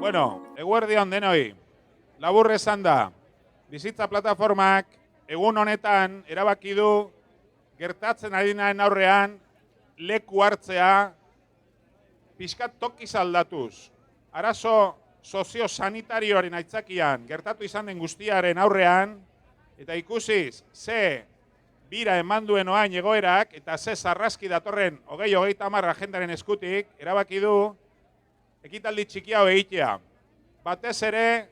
Eguerdi on denoi, labur esan da, bizitza plataformak egun honetan erabaki du gertatzen ari denaren aurrean leku hartzea pixkat tokiz aldatuz. Arazo soziosanitarioaren aitzakian gertatu izan den guztiaren aurrean eta ikusiz ze bira eman duen oain egoerak eta ze zarraski datorren 2030 agendaren eskutik erabaki du ekitaldi txiki hau egitea. Batez ere,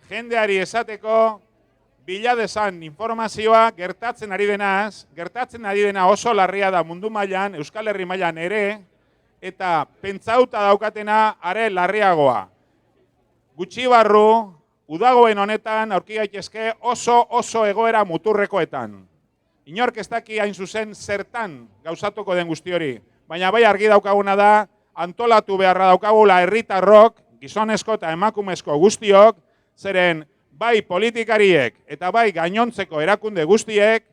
jendeari esateko bila dezan informazioa gertatzen ari dena oso larria da mundu mailan, Euskal Herri mailan ere, eta pentsauta daukatena are larriagoa. Gutxi barru, udagoen honetan aurki gaitezke oso egoera muturrekoetan. Inork ez daki hain zuzen zertan gauzatuko den guzti hori, baina bai argi daukaguna da, antolatu beharra daukagula herritarrok, gizonezko eta emakumezko guztiok, zeren bai politikariek eta bai gainontzeko erakunde guztiek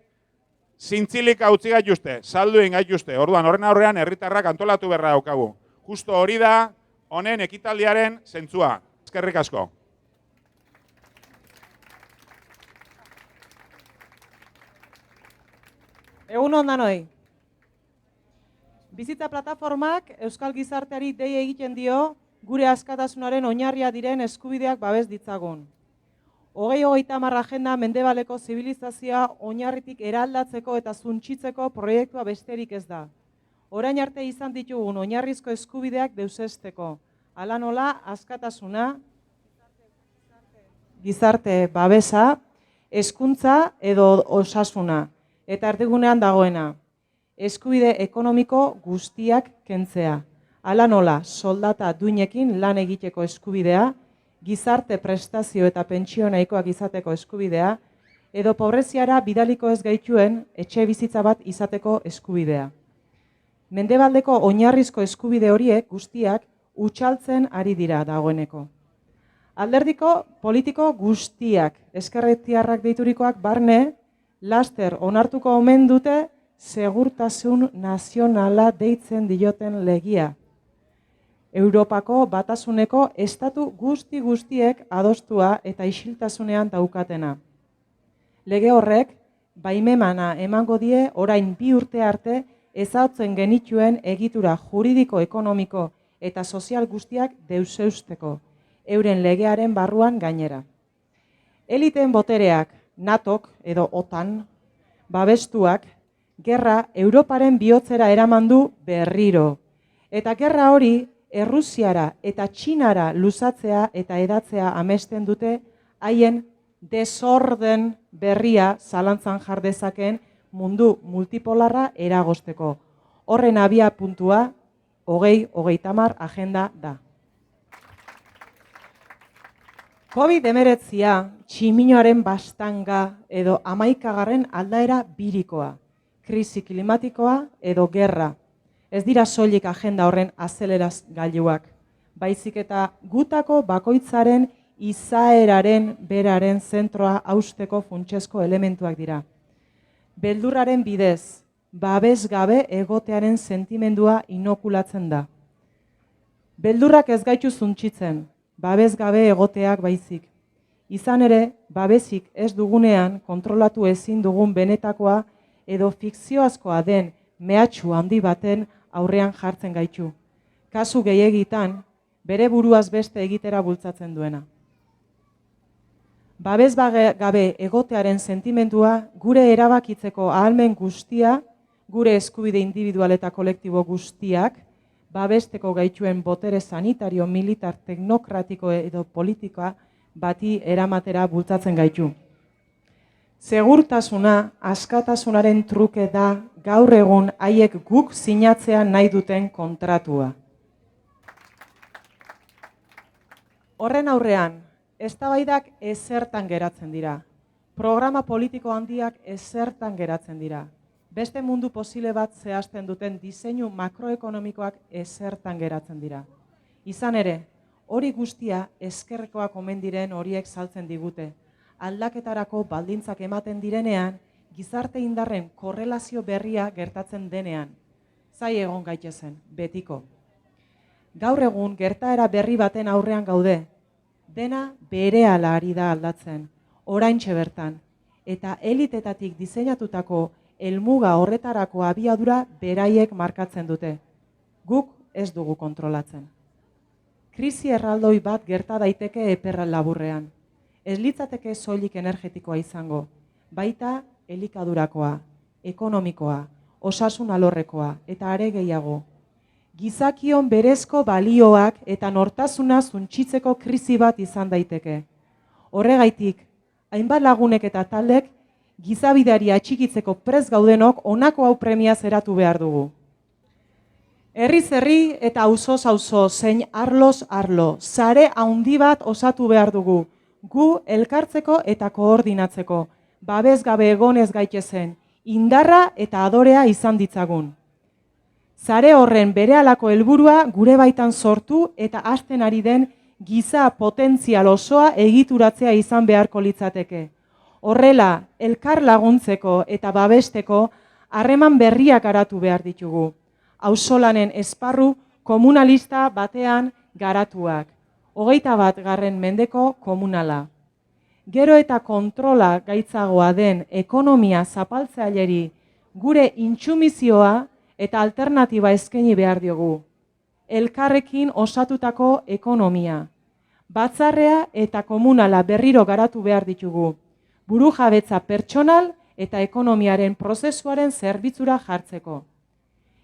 zintzilika utzi gaituzte, salduin gaituzte. Orduan horren aurrean herritarrak antolatu beharra daukagu. Justo hori da honen ekitaldiaren zentzua. Eskerrik asko. Egun on danoi. Bizitza plataformak euskal gizarteari dei egiten dio gure askatasunaren oinarria diren eskubideak babes ditzagun. 2030 agenda mendebaleko zibilizazioa oinarritik eraldatzeko eta suntsitzeko proiektua besterik ez da. Orain arte izan ditugun oinarrizko eskubideak deusesteko. Hala nola askatasuna, gizarte babesa, hezkuntza edo osasuna. Eta erdigunean dagoena, eskubide ekonomiko guztiak kentzea. Hala nola, soldata duinekin lan egiteko eskubidea, gizarte prestazio eta pentsio nahikoak izateko eskubidea, edo pobreziara bidaliko ez gaituen etxe bizitza bat izateko eskubidea. Mendebaldeko oinarrizko eskubide horiek guztiak utxaltzen ari dira dagoeneko. Alderdiko politiko guztiak, ezkerretiarrak deiturikoak barne, laster onartuko omen dute segurtasun nazionala deitzen dioten legia. Europako batasuneko estatu guztiek adostua eta isiltasunean daukatena. Lege horrek, baimemana emango die orain 2 urte arte ezautzen genituen egitura juridiko, ekonomiko eta sozial guztiak deuseusteko, euren legearen barruan gainera. Eliteen botereak, NATOk edo OTAN, babestuak, gerra Europaren bihotzera eraman du berriro. Eta gerra hori Errusiara eta Txinara luzatzea eta edatzea amesten dute haien desorden berria zalantzan jar dezakeen mundu multipolarra eragozteko. Horren abia puntua 2030 agenda da. COVID-19 tximinoaren bastanga edo 11. aldaera birikoa, krisi klimatikoa edo gerra. Ez dira soilik agenda horren azeleraz gailuak, baizik eta gutako bakoitzaren izaeraren beraren zentroa hausteko funtsezko elementuak dira. Beldurraren bidez, babes gabe egotearen sentimendua inokulatzen da. Beldurrak ez gaitu suntsitzen, babes gabe egoteak baizik. Izan ere, babesik ez dugunean kontrolatu ezin dugun benetakoa edo fikzioazkoa den mehatxu handi baten aurrean jartzen gaitu. Kasu gehiegitan, bere buruaz beste egitera bultzatzen duena. Babes gabe egotearen sentimendua gure erabakitzeko ahalmen guztia, gure eskubide individual eta kolektibo guztiak, babesteko gaituen botere sanitario, militar, teknokratiko edo politikoa bati eramatera bultzatzen gaitu. Segurtasuna, askatasunaren truke da gaur egun haiek guk sinatzea nahi duten kontratua. Horren aurrean, eztabaidak ezertan geratzen dira. Programa politiko handiak ezertan geratzen dira. Beste mundu posible bat zehazten duten diseinu makroekonomikoak ezertan geratzen dira. Izan ere, hori guztia ezkerrekoak omen diren horiek saltzen digute. Aldaketarako baldintzak ematen direnean, gizarte indarren korrelazio berria gertatzen denean. Zai egon gaitezen, betiko. Gaur egun gertaera berri baten aurrean gaude, Dena berehala ari da aldatzen, oraintxe bertan, eta elitetatik diseinatutako helmuga horretarako abiadura beraiek markatzen dute. Guk ez dugu kontrolatzen. Krisi erraldoi bat gerta daiteke eperra laburrean. Ez litzateke soilik energetikoa izango, baita elikadurakoa, ekonomikoa, osasun alorrekoa eta are gehiago. Gizakion berezko balioak eta nortasuna suntsitzeko krisi bat izan daiteke. Horregaitik, hainbat lagunek eta taldek gizabideari atxikitzeko prest gaudenok honako hau premia zeratu behar dugu. Herriz herri eta auzoz auzo, zein arloz arlo, sare handi bat osatu behar dugu, gu elkartzeko eta koordinatzeko, babes gabe egonez gaitezen, indarra eta adorea izan ditzagun. Sare horren berehalako helburua gure baitan sortu eta hasten ari den giza potentzial osoa egituratzea izan beharko litzateke. Horrela, elkar laguntzeko eta babesteko harreman berriak garatu behar ditugu. Auzolanen esparru komunalista batean garatuak. 21. mendeko komunala. Gero eta kontrola gaitzagoa den ekonomia zapaltzaileri gure intsumizioa eta alternatiba eskaini behar diogu. Elkarrekin osatutako ekonomia. Batzarrea eta komunala berriro garatu behar ditugu. Burujabetza pertsonal eta ekonomiaren prozesuaren zerbitzura jartzeko.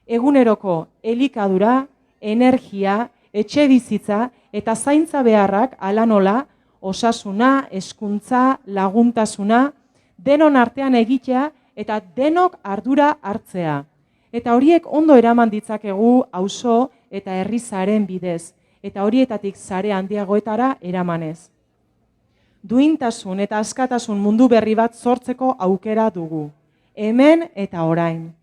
Eguneroko elikadura, energia, etxebizitza eta zaintza beharrak hala nola, osasuna, hezkuntza, laguntasuna, denon artean egitea eta denok ardura hartzea. Eta horiek ondo eraman ditzakegu auzo eta herri sareen bidez, eta horietatik sare handiagoetara eramanez. Duintasun eta askatasun mundu berri bat sortzeko aukera dugu. Hemen eta orain.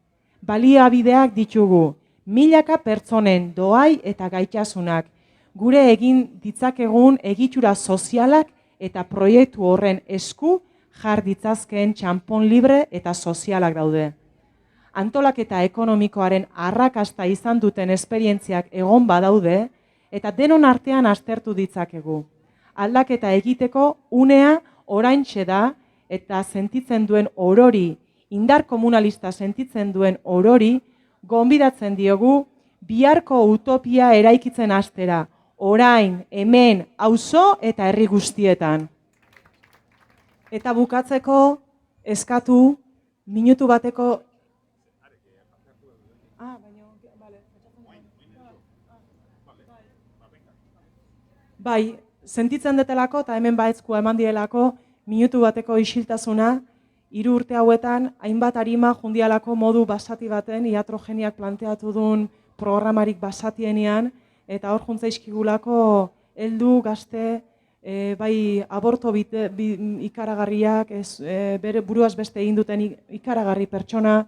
Baliabideak ditugu, milaka pertsonen doai eta gaitasunak, gure egin ditzakegun egitura sozialak eta proiektu horren esku jar ditzazkeen txanpon libre eta sozialak daude. Antolaketa ekonomikoaren arrakasta izan duten esperientziak egon badaude eta denon artean aztertu ditzakegu. Aldaketa egiteko unea oraintxe da eta sentitzen duen orori, indar komunalista sentitzen duen orori, gonbidatzen diogu biharko utopia eraikitzen hastera, orain, hemen, auzo eta herri guztietan. Eta bukatzeko eskatu minutu bateko Bai, sentitzen detelako eta hemen baetzkoa eman dielako minutu bateko isiltasuna, 3 urte hauetan hainbat arima jundialako modu basati baten iatrogeniak planteatu duen programarik basatienean eta hor juntzaizkigulako heldu gazte bai aborto ikaragarriak, bere buruaz beste egin duten ikaragarri pertsona.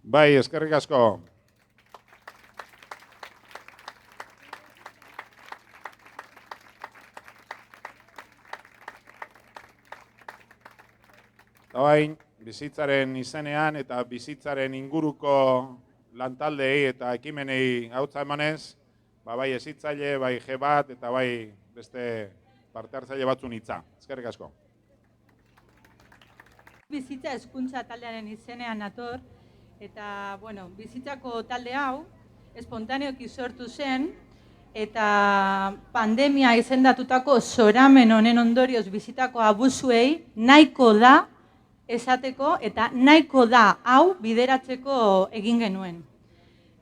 Bai, eskerrik asko. Orain, bizitzaren izenean eta bizitzaren inguruko lantaldei eta ekimenei hautza emanez, bai hezitzaile, bai G bat eta bai beste parte hartzaile batzun hitza. Eskerrik asko. Bizitza hezkuntza taldearen izenean nator, eta, bizitzako talde hau espontaneoki sortu zen, eta pandemia izendatutako zoramen honen ondorioz bizitako abusuei nahiko da esateko eta nahiko da hau bideratzeko egin genuen.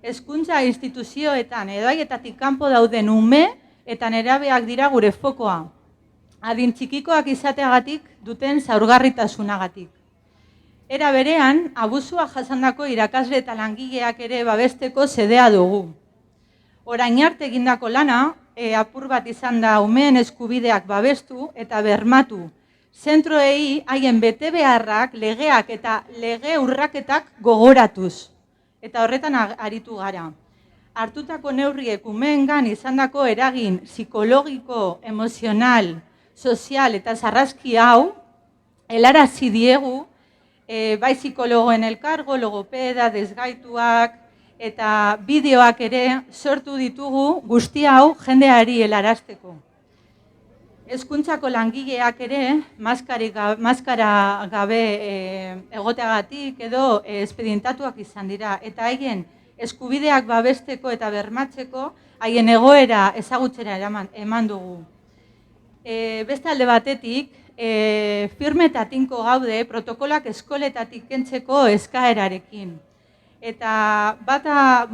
Hezkuntza instituzioetan edo haietatik kanpo dauden ume eta nerabeak dira gure fokoa. Adin txikikoak izateagatik duten zaurgarritasunagatik. Era berean, abusua jasandako irakasle eta langileak ere babesteko sedea dugu. Orain arte egindako lana, apur bat izan da umeen eskubideak babestu eta bermatu. Zentroei haien betebeharrak, legeak eta lege urraketak gogoratuz. Eta horretan aritu gara. Hartutako neurriek umeengan izandako eragin psikologiko, emozional, sozial eta sarraski hau, helarazi diegu, bai psikologoen elkargo, logopeda, desgaituak, eta bideoak ere sortu ditugu guzti hau jendeari helarazteko. Hezkuntzako langileak ere maskara gabe egoteagatik edo espedientatuak izan dira. Eta haien eskubideak babesteko eta bermatzeko haien egoera ezagutzera eman dugu. Beste alde batetik, firme eta tinko gaude protokolak eskoletatik kentzeko eskaerarekin. Eta bata,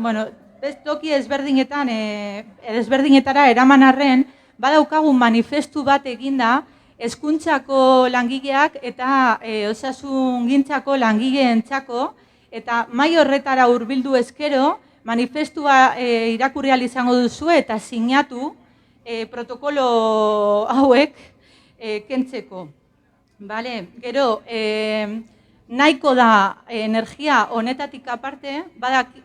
toki ezberdinetara eraman arren, badaukagun manifestu bat eginda hezkuntzako langileak eta osasungintzako langileentzako, eta mahai horretara hurbildu ezkero, manifestua irakurri ahal izango duzu eta sinatu protokolo hauek kentzeko. Gero, nahiko da energia honetatik aparte,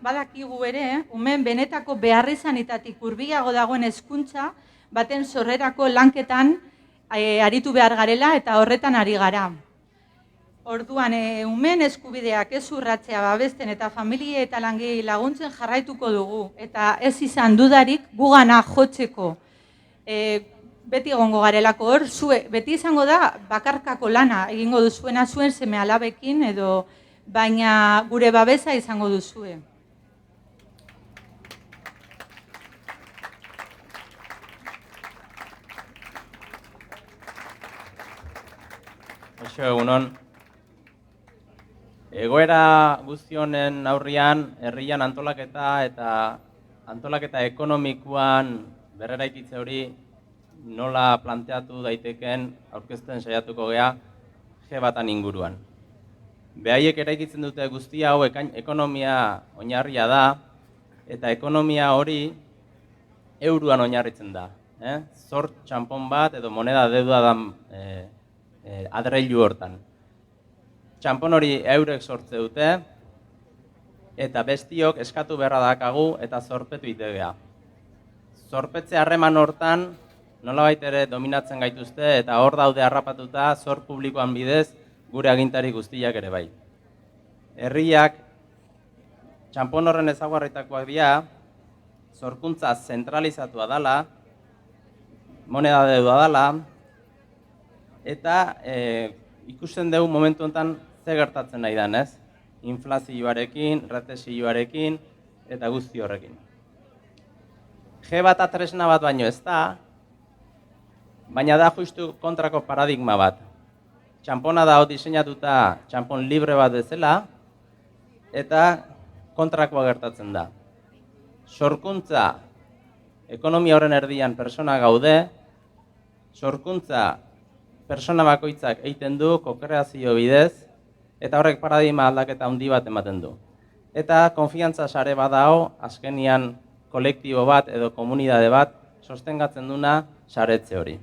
badakigu ere, umeen benetako beharrizanetatik hurbilago dagoen hezkuntza baten sorrerako lanketan aritu behar garela eta horretan ari gara. Orduan, umeen eskubideak ez urratzea babesten eta familie eta langilei laguntzen jarraituko dugu. Eta ez izan dudarik gugana jotzeko. Beti egongo garelako hor, beti izango da bakarkako lana egingo duzuena zuen seme alabekin edo, baina gure babesa izango duzue. Eixo, egunon. Egoera guzti honen aurrian, herrian antolaketa ekonomikoan berreraikitze hori nola planteatu daiteken aurkezten saiatuko gea G-batan inguruan. Behaiek eraikitzen dute guzti hau ekonomia oinarria da, eta ekonomia hori euroan oinarritzen da. Zort txanpon bat edo moneda deuda da adreilu hortan. Txanpon hori eurek sortze dute, eta bestiok eskatu beharra dakagu eta zorpetu itegea. Zorpetze harreman hortan, nolabait ere dominatzen gaituzte eta hor daude harrapatuta zor publikoan bidez gure agintari guztiak ere bai. Herriak txanpon horren ezaugarritakoak dira, zorkuntza zentralizatua dela, moneda deuda dela, eta ikusten dugu momentu honetan ze gertatzen nahi den, ez? Inflazioarekin, rezesioarekin eta guzti horrekin. G-bata tresna bat baino ez da, baina da justu kontrako paradigma bat. Txanpona da diseinatuta txanpon libre bat bezala, eta kontrakoa gertatzen da. Sorkuntza, ekonomia horren erdian persona gaude, sorkuntza persona bakoitzak egiten du kokreazio bidez, eta horrek paradigma aldaketa handi bat ematen du. Eta konfiantza sare badao, azkenian kolektibo bat edo komunidade bat sostengatzen duna saretze hori.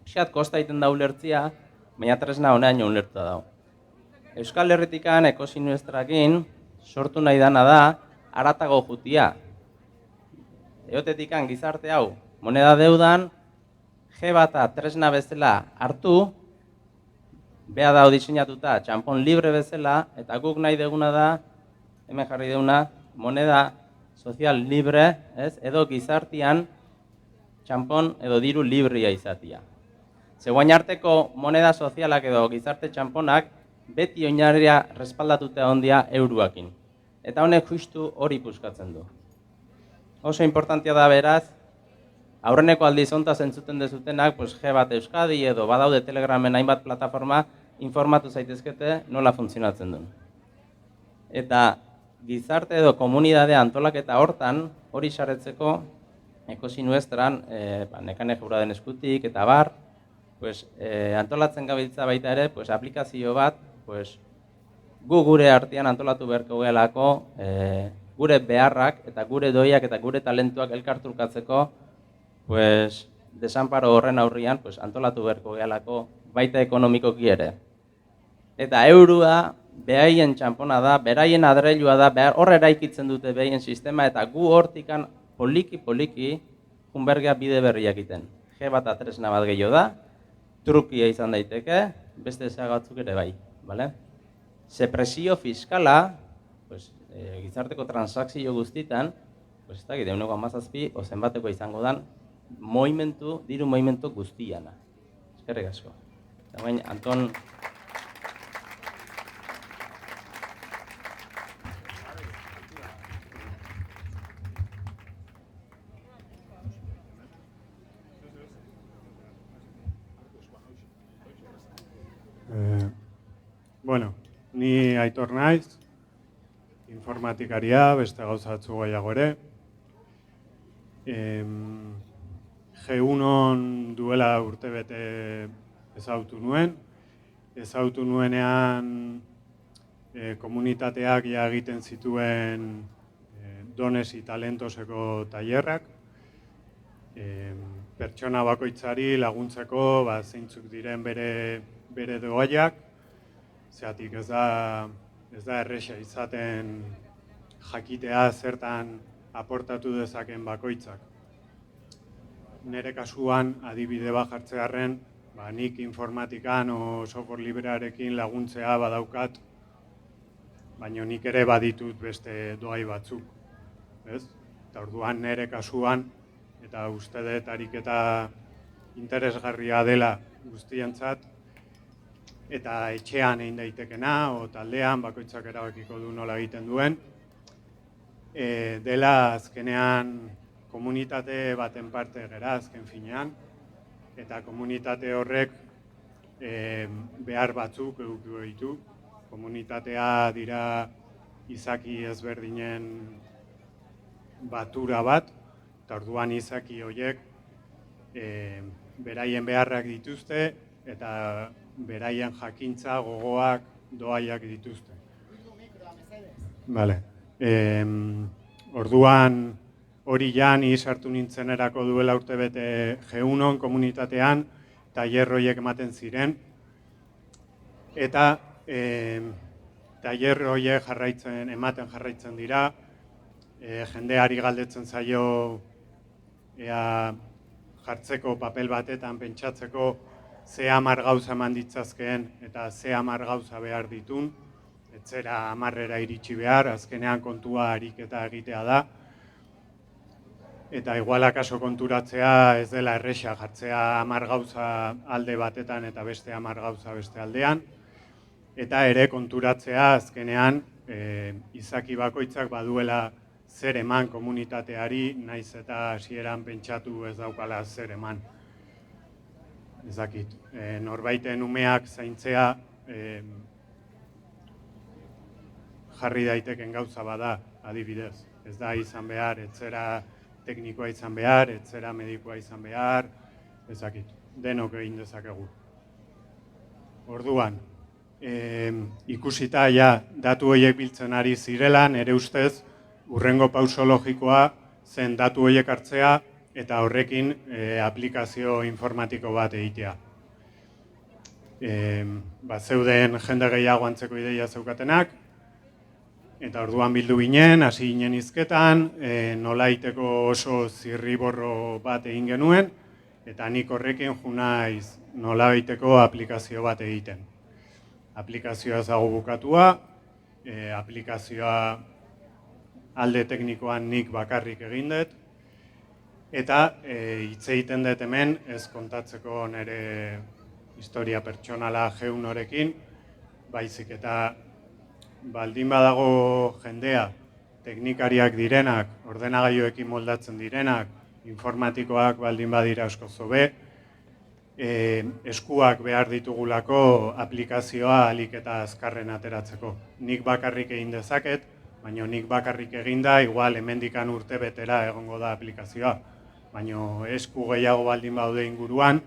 Piskat kosta egiten da ulertzia, baina tresna honeaino ulertua dago. Euskal Herritikan ekosinuestrakin sortu nahi dana da haratago jutia. Eotetikan gizarte hau moneda deudan, G-bata tresna bezala hartu, beha dago diseinatuta txanpon libre bezala, eta guk nahi deguna da, hemen jarri deguna, moneda sozial libre, edo gizartian txanpon edo diru libria izatia. Guain arteko moneda sozialak edo gizarte txanponak beti oinarria respaldatuta ondia euroakin. Eta honek justu hori puskatzen du. Oso importantia da beraz, aurreneko aldiz hontaz entzuten dezutenak, pues, G1 Euskadi edo badaude Telegramen hainbat plataforma informatu zaitezkete nola funtzionatzen duen. Eta gizarte edo komunidadea antolaketa hortan, hori saretzeko, Ekosi Nuestran, Nekane Jauraden eskutik eta bar, pues, antolatzen gabiltza baita ere, pues, aplikazio bat, pues, gu gure artean antolatu beharko gehalako, gure beharrak eta gure doiak eta gure talentuak elkartrukatzeko, pues, desanparo horren aurrian, pues, antolatu beharko gehalako baita ekonomikoki ere. Eta eurua, behaien txampona da, beraien adreilua da, hor eraikitzen dute behaien sistema, eta gu hortikan poliki junbergea bide berriak iten. G1 tresna bat gehiago da, trukia izan daiteke, beste ezagatzuk ere bai, bale? Ze presio fiskala, pues, gizarteko transakzio guztitan, pues, ez dakit, 17 o zenbateko izango dan, diru movimentu guztiana. Eskerrik asko. Eta bain, Anton... Bueno, ni Aitor naiz, informatikaria, beste gauzatzu gehiago ere. G1 duela urtebete ezagutu nuen. Ezagutu nuenean komunitateak ja egiten zituen Donesi Talentoseko tailerrak. Pertsona bakoitzari laguntzeko zeintzuk diren bere doaiak. Zeratik ez da erresa izaten jakitea zertan aportatu dezaken bakoitzak. Nere kasuan adibide bat jartzearren, nik informatikan o software librearekin laguntzea badaukat, baina nik ere baditut beste doai batzuk. Eta orduan nere kasuan, eta uste dut ariketa interesgarria dela guztientzat, eta etxean egin daitekena, o taldean, bakoitzak erabakiko du nola egiten duen, dela azkenean komunitate baten parte gera azken finean, eta komunitate horrek behar batzuk edukiko ditu. Komunitatea dira izaki ezberdinen batura bat, eta orduan izaki horiek beraien beharrak dituzte, eta beraien jakintza, gogoak, doaiak dituzte. Orduan, hori ni sartu nintzenerako duela urtebete G1 komunitatean, tailer horiek ematen ziren, eta tailer horiek ematen jarraitzen dira, jendeari galdetzen zaio jartzeko papel batetan pentsatzeko ze 10 gauza eman ditzazkeen eta ze 10 gauza behar ditun, etzera 10era iritsi behar, azkenean kontua ariketa egitea da, eta igual akaso konturatzea ez dela erresa jartzea 10 gauza alde batetan eta beste 10 gauza beste aldean, eta ere konturatzea azkenean izaki bakoitzak baduela zer eman komunitateari, naiz eta hasieran pentsatu ez daukala zer eman. Ez dakit, norbaiten umeak zaintzea jarri daiteken gauza bada adibidez. Ez da izan behar, etzera teknikoa izan behar, etzera medikoa izan behar, ez dakit, denok egin dezakegu. Orduan, ikusita datu horiek biltzen ari zirela, nire ustez, hurrengo pauso logikoa zen datu horiek hartzea eta horrekin aplikazio informatiko bat egitea. Zeuden jende gehiago antzeko ideia zeukatenak, eta orduan bildu ginen, hasi ginen hizketan, nolaiteko oso zirriborro bat egin genuen, eta nik horrekin junaiz nolaiteko aplikazio bat egiten. Aplikazioa ez dago bukatua, aplikazioa alde teknikoan nik bakarrik egin dut, eta hitz egiten dut hemen ez kontatzeko nire historia pertsonala G1 horekin, baizik eta baldin badago jendea, teknikariak direnak, ordenagailuekin moldatzen direnak, informatikoak baldin badira asko zobe, eskuak behar ditugulako aplikazioa ahalik eta azkarren ateratzeko. Nik bakarrik egin dezaket, baina nik bakarrik eginda, igual hemendikan urte betera egongo da aplikazioa. Baina esku gehiago baldin baude inguruan,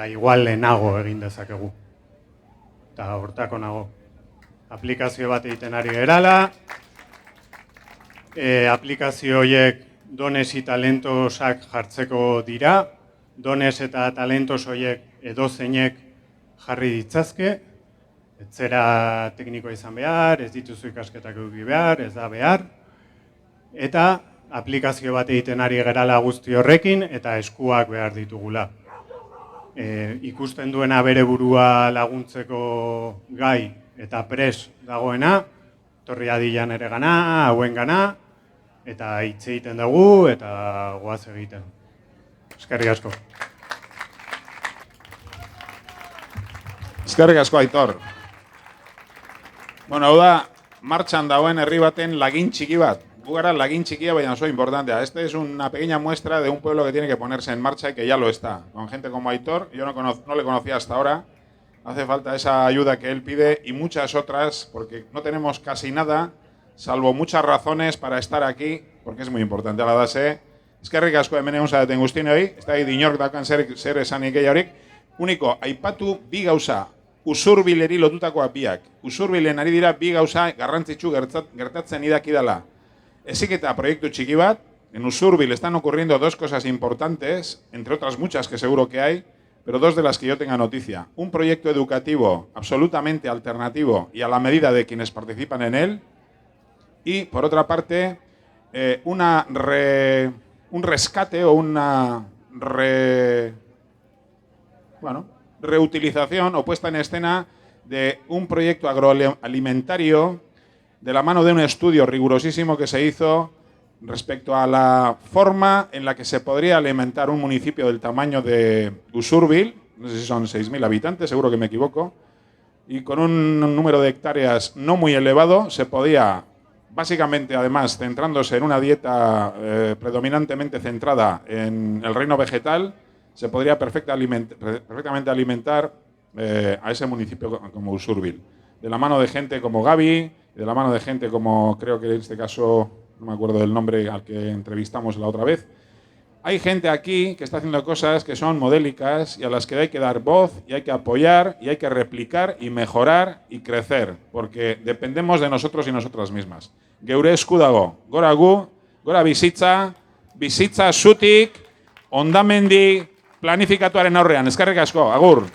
igual lehenago egin dezakegu. Eta hortako nago. Aplikazio bat egiten ari gerala, aplikazio horiek dones y talentosak jartzeko dira, dones eta talentos horiek edozeinek jarri ditzazke, ez zera teknikoa izan behar, ez dituzu ikasketak eduki behar, ez da behar, eta aplikazio bat egiten ari gerala guzti horrekin eta eskuak behar ditugula. Ikusten duena bere burua laguntzeko gai eta pres dagoena, torri adilan ere gana, hauen gana, eta hitz egiten dugu eta goaz egiten. Eskerrik asko. Eskerrik asko, Aitor. Bueno, hau da, martxan dagoen herri baten lagin txiki bat. Gu gara lagin txikia, baina oso importantea. Este es una pequeña muestra de un pueblo que tiene que ponerse en marcha y que ya lo está. Con gente como Aitor, yo no le conocía hasta ahora. Hace falta esa ayuda que él pide y muchas otras, porque no tenemos casi nada, salvo muchas razones para estar aquí, porque es muy importante. Ala da ze, eskerrik asko hemen egun zaten guztioi, ez da inork daukan zer esanik gehiagorik. Uniko, aipatu bi gauza, usurbileri lotutakoa biak. Usurbilen ari dira bi gauza garrantzitsu gertatzen idakidala. Heziketa proiektu txiki bat, en Usurbil están ocurriendo dos cosas importantes, entre otras muchas que seguro que hay, pero dos de las que yo tenga noticia. Un proyecto educativo absolutamente alternativo y a la medida de quienes participan en él. Y, por otra parte, un rescate o una reutilización o puesta en escena de un proyecto agroalimentario de la mano de un estudio rigurosísimo que se hizo respecto a la forma en la que se podría alimentar un municipio del tamaño de Usurbil, no sé si son 6.000 habitantes, seguro que me equivoco, y con un número de hectáreas no muy elevado, se podía, básicamente además centrándose en una dieta predominantemente centrada en el reino vegetal, se podría perfectamente alimentar a ese municipio como Usurbil. De la mano de gente como Gaby, de la mano de gente como, creo que en este caso, no me acuerdo del nombre al que entrevistamos la otra vez. Hay gente aquí que está haciendo cosas que son modélicas y a las que hay que dar voz y hay que apoyar y hay que replicar y mejorar y crecer, porque dependemos de nosotros y nosotras mismas. Geure esku dago, gora gu, gora bizitza zutik, hondamendi planifikatuaren aurrean. Eskerrik asko, agur.